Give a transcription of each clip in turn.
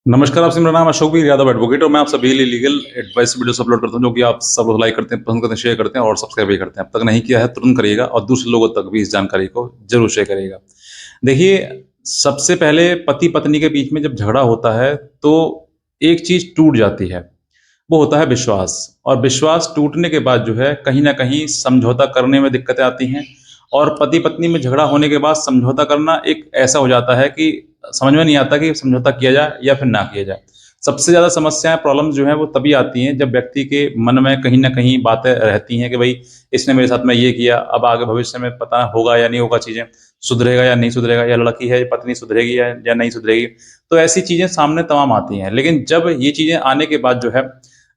नमस्कार, आपसे मेरा नाम अशोक वीर यादव एडवोकेट और मैं आप सभी लिए लीगल एडवाइस वीडियोस अपलोड करता हूं जो कि आप सब लोग लाइक करते हैं, पसंद करते हैं, शेयर करते हैं और सब्सक्राइब भी करते हैं। अब तक नहीं किया है तुरंत करिएगा और दूसरे लोगों तक भी इस जानकारी को जरूर शेयर करिएगा। देखिए, सबसे पहले पति पत्नी के बीच में जब झगड़ा होता है तो एक चीज टूट जाती है, वो होता है विश्वास। और विश्वास टूटने के बाद जो है कहीं ना कहीं समझौता करने में दिक्कतें आती हैं। और पति पत्नी में झगड़ा होने के बाद समझौता करना एक ऐसा हो जाता है कि समझ में नहीं आता कि समझौता किया जाए या फिर ना किया जाए। सबसे ज़्यादा समस्याएं प्रॉब्लम्स जो है वो तभी आती हैं जब व्यक्ति के मन में कहीं ना कहीं बातें रहती हैं कि भाई इसने मेरे साथ में ये किया, अब आगे भविष्य में पता होगा या नहीं होगा, चीज़ें सुधरेगा या नहीं सुधरेगा, या लड़की है पत्नी सुधरेगी या नहीं सुधरेगी। तो ऐसी चीज़ें सामने तमाम आती हैं। लेकिन जब ये चीज़ें आने के बाद जो है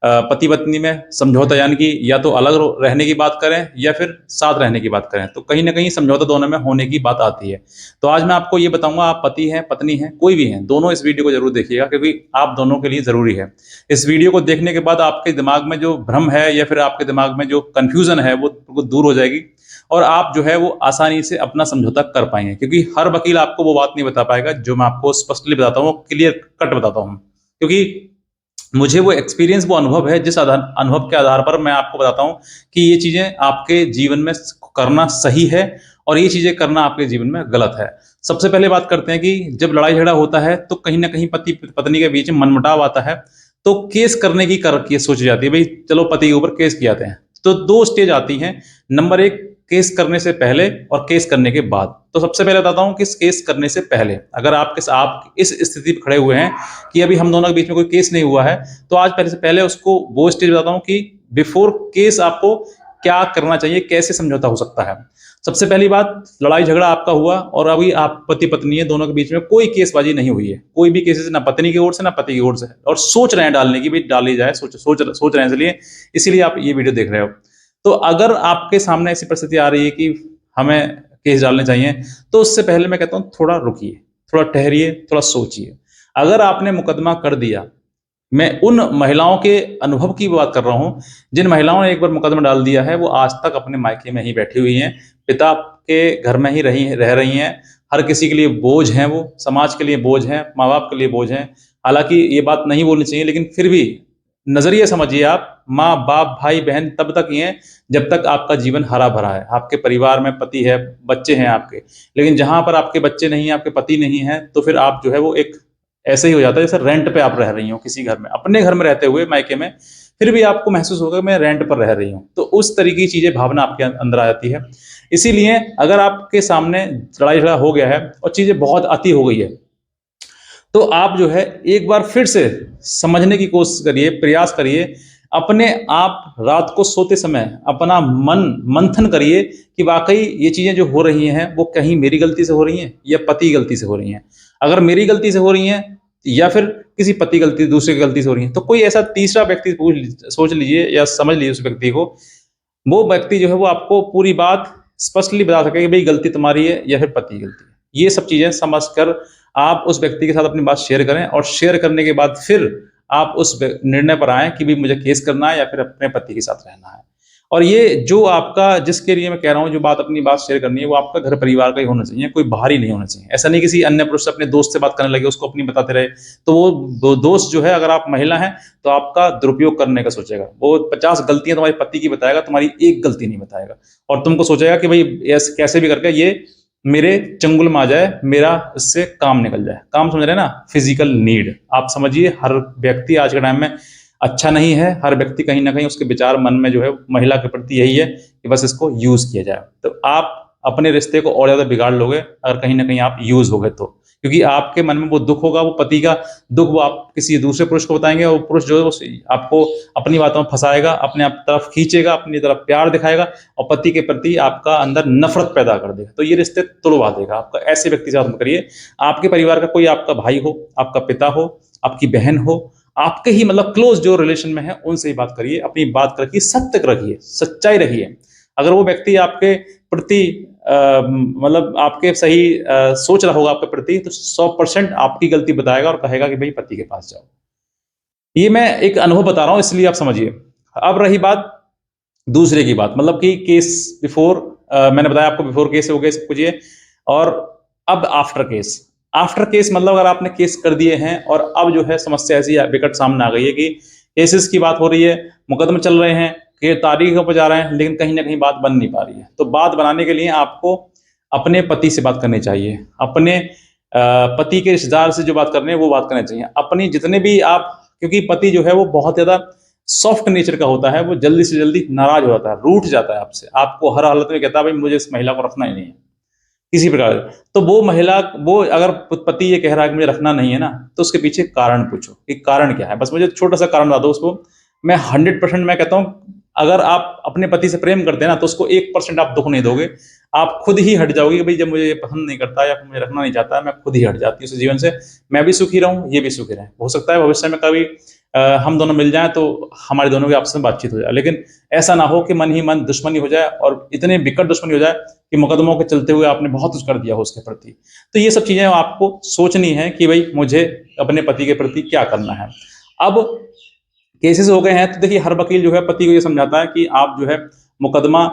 पति पत्नी में समझौता, यानी कि या तो अलग रहने की बात करें या फिर साथ रहने की बात करें, तो कहीं ना कहीं समझौता दोनों में होने की बात आती है। तो आज मैं आपको ये बताऊंगा, आप पति हैं पत्नी हैं कोई भी हैं, दोनों इस वीडियो को जरूर देखिएगा क्योंकि आप दोनों के लिए जरूरी है। इस वीडियो को देखने के बाद आपके दिमाग में जो भ्रम है या फिर आपके दिमाग में जो कंफ्यूजन है वो दूर हो जाएगी और आप जो है वो आसानी से अपना समझौता कर पाएंगे। क्योंकि हर वकील आपको वो बात नहीं बता पाएगा जो मैं आपको स्पष्टली बताता हूँ, क्लियर कट बताता हूँ। क्योंकि मुझे वो एक्सपीरियंस, वो अनुभव है, जिस अनुभव के आधार पर मैं आपको बताता हूँ कि ये चीजें आपके जीवन में करना सही है और ये चीजें करना आपके जीवन में गलत है। सबसे पहले बात करते हैं कि जब लड़ाई झगड़ा होता है तो कहीं ना कहीं पति पत्नी के बीच में मनमुटाव आता है, तो केस करने की सोची जाती है, भाई चलो पति के ऊपर केस किया जाते हैं। तो दो स्टेज आती हैं। नंबर एक, केस करने से पहले और केस करने के बाद। तो सबसे पहले बताता हूँ कि केस करने से पहले अगर आप इस स्थिति पर खड़े हुए हैं कि अभी हम दोनों के बीच में कोई केस नहीं हुआ है, तो आज पहले से पहले उसको वो स्टेज बताता हूं कि बिफोर केस आपको क्या करना चाहिए, कैसे समझौता हो सकता है। सबसे पहली बात, लड़ाई झगड़ा आपका हुआ और अभी आप पति पत्नी है, दोनों के बीच में कोई केसबाजी नहीं हुई है, कोई भी केसेस ना पत्नी की ओर से ना पति की ओर से, और सोच रहे हैं डालने की, भी डाली जाए, सोच रहे हैं, इसलिए इसीलिए आप ये वीडियो देख रहे हो। तो अगर आपके सामने ऐसी परिस्थिति आ रही है कि हमें केस डालने चाहिए, तो उससे पहले मैं कहता हूं थोड़ा रुकिए, थोड़ा ठहरिए, थोड़ा सोचिए। अगर आपने मुकदमा कर दिया, मैं उन महिलाओं के अनुभव की बात कर रहा हूं जिन महिलाओं ने एक बार मुकदमा डाल दिया है, वो आज तक अपने मायके में ही बैठी हुई हैं, पिता के घर में ही रह रही हैं। हर किसी के लिए बोझ हैं, वो समाज के लिए बोझ हैं, माँ बाप के लिए बोझ हैं। हालांकि ये बात नहीं बोलनी चाहिए, लेकिन फिर भी नजरिए समझिए आप, माँ बाप भाई बहन तब तक ही हैं जब तक आपका जीवन हरा भरा है, आपके परिवार में पति है, बच्चे हैं आपके। लेकिन जहां पर आपके बच्चे नहीं है, आपके पति नहीं है, तो फिर आप जो है वो एक ऐसे ही हो जाता है जैसे रेंट पे आप रह रही हो किसी घर में, अपने घर में रहते हुए मायके में, फिर भी आपको महसूस होगा मैं रेंट पर रह रही हूँ। तो उस तरीके की चीजें, भावना आपके अंदर आ जाती है। इसीलिए अगर आपके सामने लड़ाई झगड़ा हो गया है और चीजें बहुत अति हो गई है, तो आप जो है एक बार फिर से समझने की कोशिश करिए, प्रयास करिए। अपने आप रात को सोते समय अपना मन मंथन करिए कि वाकई ये चीजें जो हो रही हैं वो कहीं मेरी गलती से हो रही हैं या पति की गलती से हो रही हैं। अगर मेरी गलती से हो रही हैं या फिर किसी पति गलती, दूसरे की गलती से हो रही हैं, तो कोई ऐसा तीसरा व्यक्ति सोच लीजिए या समझ लीजिए उस व्यक्ति को। वो व्यक्ति जो है वो आपको पूरी बात स्पष्टली बता सके कि भाई गलती तुम्हारी है या फिर पति की गलती है। ये सब चीजें समझकर आप उस व्यक्ति के साथ अपनी बात शेयर करें और शेयर करने के बाद फिर आप उस निर्णय पर आए कि भाई मुझे केस करना है या फिर अपने पति के साथ रहना है। और ये जो आपका, जिसके लिए मैं कह रहा हूँ, जो बात अपनी बात शेयर करनी है, वो आपका घर परिवार का ही होना चाहिए, कोई बाहरी नहीं होना चाहिए। ऐसा नहीं किसी अन्य पुरुष से अपने दोस्त से बात करने लगे, उसको अपनी बताते रहे, तो वो दोस्त जो है, अगर आप महिला हैं तो आपका दुरुपयोग करने का सोचेगा। वो 50 गलतियां तुम्हारे पति की बताएगा, तुम्हारी एक गलती नहीं बताएगा। और तुमको सोचेगा कि भाई कैसे भी करके ये मेरे चंगुल में आ जाए, मेरा इससे काम निकल जाए। काम समझ रहे हैं ना, फिजिकल नीड। आप समझिए, हर व्यक्ति आज के टाइम में अच्छा नहीं है, हर व्यक्ति कहीं ना कहीं उसके विचार मन में जो है महिला के प्रति यही है कि बस इसको यूज किया जाए। तो आप अपने रिश्ते को और ज्यादा बिगाड़ लोगे अगर कहीं ना कहीं आप यूज हो गए तो। क्योंकि आपके मन में वो दुख होगा, वो पति का दुख वो आप किसी दूसरे पुरुष को बताएंगे, और पुरुष जो है वो आपको अपनी बातों में फंसाएगा, अपने आप तरफ खींचेगा, अपनी तरफ प्यार दिखाएगा और पति के प्रति आपका अंदर नफरत पैदा कर देगा। तो ये रिश्ते तुड़वा देगा आपका। ऐसे व्यक्ति से आप करिए। आपके परिवार का कोई, आपका भाई हो, आपका पिता हो, आपकी बहन हो, आपके ही मतलब क्लोज जो रिलेशन में है, उनसे ही बात करिए। अपनी बात रखिए, सत्य रखिए, सच्चाई रखिए। अगर वो व्यक्ति आपके प्रति मतलब आपके सही सोच रहा होगा आपके प्रति, तो 100% आपकी गलती बताएगा और कहेगा कि भाई पति के पास जाओ। ये मैं एक अनुभव बता रहा हूं, इसलिए आप समझिए। अब रही बात दूसरे की बात, मतलब कि केस बिफोर, मैंने बताया आपको बिफोर केस हो गए सब कुछ ये, और अब आफ्टर केस। आफ्टर केस मतलब अगर आपने केस कर दिए हैं और अब जो है समस्या ऐसी विकट सामने आ गई है कि केसेस की बात हो रही है, मुकदमे चल रहे हैं, कि तारीखों पर जा रहे हैं, लेकिन कहीं ना कहीं बात बन नहीं पा रही है। तो बात बनाने के लिए आपको अपने पति से बात करनी चाहिए, अपने पति के रिश्तेदार से जो बात करनी है वो बात करनी चाहिए। अपनी जितने भी आप, क्योंकि पति जो है वो बहुत ज्यादा सॉफ्ट नेचर का होता है, वो जल्दी से जल्दी नाराज हो जाता है, रूठ जाता है आपसे, आपको हर हालत में कहता है भाई मुझे इस महिला को रखना ही नहीं है किसी प्रकार से। तो वो महिला, वो अगर पति ये कह रहा है कि मुझे रखना नहीं है ना, तो उसके पीछे कारण पूछो कि कारण क्या है। बस मुझे छोटा सा कारण बता दो उसको, मैं 100% मैं कहता हूँ अगर आप अपने पति से प्रेम करते हैं ना तो उसको 1% आप दुख नहीं दोगे, आप खुद ही हट जाओगे कि भाई जब मुझे ये पसंद नहीं करता या फिर मुझे रखना नहीं चाहता, मैं खुद ही हट जाती हूँ उस जीवन से, मैं भी सुखी रहूं, ये भी सुखी रहे। हो सकता है भविष्य में कभी हम दोनों मिल जाएं तो हमारे दोनों की आपस में बातचीत हो जाए, लेकिन ऐसा ना हो कि मन ही मन दुश्मनी हो जाए और इतने विकट दुश्मनी हो जाए कि मुकदमों के चलते हुए आपने बहुत कुछ कर दिया हो उसके प्रति। तो ये सब चीजें आपको सोचनी है कि भाई मुझे अपने पति के प्रति क्या करना है। अब केसेस हो गए हैं तो देखिए हर वकील जो है पति को ये समझाता है कि आप जो है मुकदमा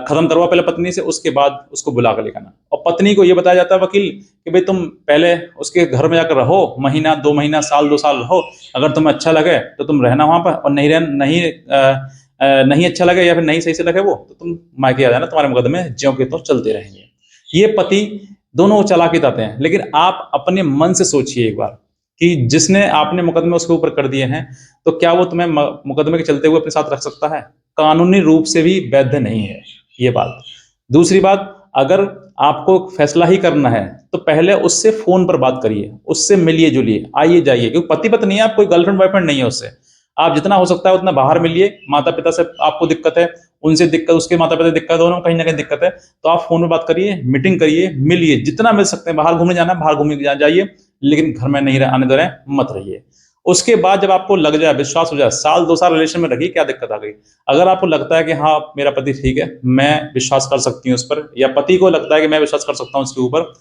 खत्म करवाओ पहले पत्नी से, उसके बाद उसको बुला कर लेकर आना। और पत्नी को ये बताया जाता है वकील कि भाई तुम पहले उसके घर में जाकर रहो, महीना 2 महीना, साल 2 साल रहो, अगर तुम्हें अच्छा लगे तो तुम रहना वहां पर, और नहीं अच्छा लगे या फिर नहीं सही से लगे वो, तो तुम मायके आ जाना, तुम्हारे मुकदमे ज्यों के तो चलते रहेंगे। ये पति दोनों चालाकी बताते हैं, लेकिन आप अपने मन से सोचिए एक बार कि जिसने आपने मुकदमे उसके ऊपर कर दिए हैं, तो क्या वो तुम्हें मुकदमे के चलते हुए अपने साथ रख सकता है? कानूनी रूप से भी वैध नहीं है ये बात। दूसरी बात, अगर आपको फैसला ही करना है तो पहले उससे फोन पर बात करिए, उससे मिलिए जुलिए, आइए जाइए, क्योंकि पति पत्नी है, आप कोई गर्लफ्रेंड बॉयफ्रेंड नहीं है उससे। आप जितना हो सकता है उतना बाहर मिलिए, माता पिता से आपको दिक्कत है, उनसे दिक्कत, उसके माता पिता दिक्कत, दोनों कहीं ना कहीं दिक्कत है, तो आप फोन पर बात करिए, मीटिंग करिए, मिलिए, जितना मिल सकते हैं, बाहर घूमने जाना बाहर घूमने जाइए, लेकिन घर में नहीं आने दे रहे मत रहिए। उसके बाद जब आपको लग जाए, विश्वास हो जाए, साल 2 साल रिलेशन में रहिए, क्या दिक्कत आ गई। अगर आपको लगता है कि हाँ मेरा पति ठीक है, मैं विश्वास कर सकती हूँ उस पर, या पति को लगता है कि मैं विश्वास कर सकता हूँ उसके ऊपर,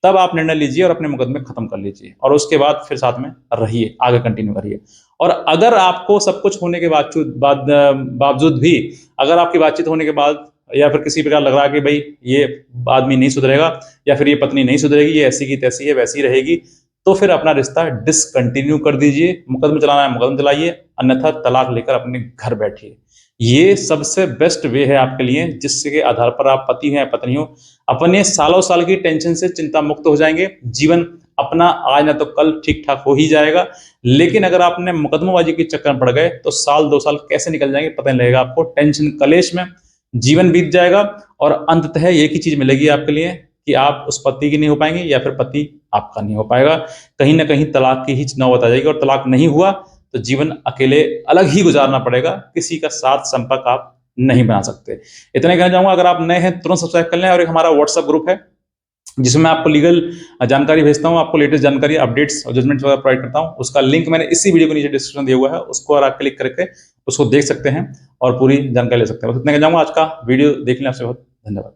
तब आप निर्णय लीजिए और अपने मुकदमे खत्म कर लीजिए, और उसके बाद फिर साथ में रहिए, आगे कंटिन्यू करिए। और अगर आपको सब कुछ होने के बावजूद भी, अगर आपकी बातचीत होने के बाद या फिर किसी प्रकार लग रहा है कि भाई ये आदमी नहीं सुधरेगा, या फिर ये पत्नी नहीं सुधरेगी, ये ऐसी की तैसी है, वैसी रहेगी, तो फिर अपना रिश्ता डिसकंटिन्यू कर दीजिए। मुकदमा चलाना है मुकदमा चलाइए, अन्यथा तलाक लेकर अपने घर बैठिए। ये सबसे बेस्ट वे है आपके लिए, जिसके के आधार पर आप पति हैं पत्नी हो, अपने सालों साल की टेंशन से चिंता मुक्त हो जाएंगे, जीवन अपना आज ना तो कल ठीक ठाक हो ही जाएगा। लेकिन अगर आपने मुकदमेबाजी के चक्कर में पड़ गए तो साल 2 साल कैसे निकल जाएंगे पता नहीं लगेगा आपको, टेंशन कलेश में जीवन बीत जाएगा, और अंततः एक ही चीज मिलेगी आपके लिए कि आप उस पति की नहीं हो पाएंगे या फिर पति आपका नहीं हो पाएगा। कहीं ना कहीं तलाक की ही नौबत आ जाएगी, और तलाक नहीं हुआ तो जीवन अकेले अलग ही गुजारना पड़ेगा, किसी का साथ संपर्क आप नहीं बना सकते। इतना ही कहना चाहूंगा, अगर आप नए हैं तुरंत सब्सक्राइब कर लें, और एक हमारा व्हाट्सएप ग्रुप है जिसमें मैं आपको लीगल जानकारी भेजता हूं, आपको लेटेस्ट जानकारी, अपडेट्स और जजमेंट वगैरह प्रोवाइड करता हूं। उसका लिंक मैंने इसी वीडियो के नीचे डिस्क्रिप्शन दिया हुआ है, उसको और आप क्लिक करके उसको देख सकते हैं और पूरी जानकारी ले सकते हैं। बस इतना कहना चाहूंगा, आज का वीडियो देखने आपसे बहुत धन्यवाद।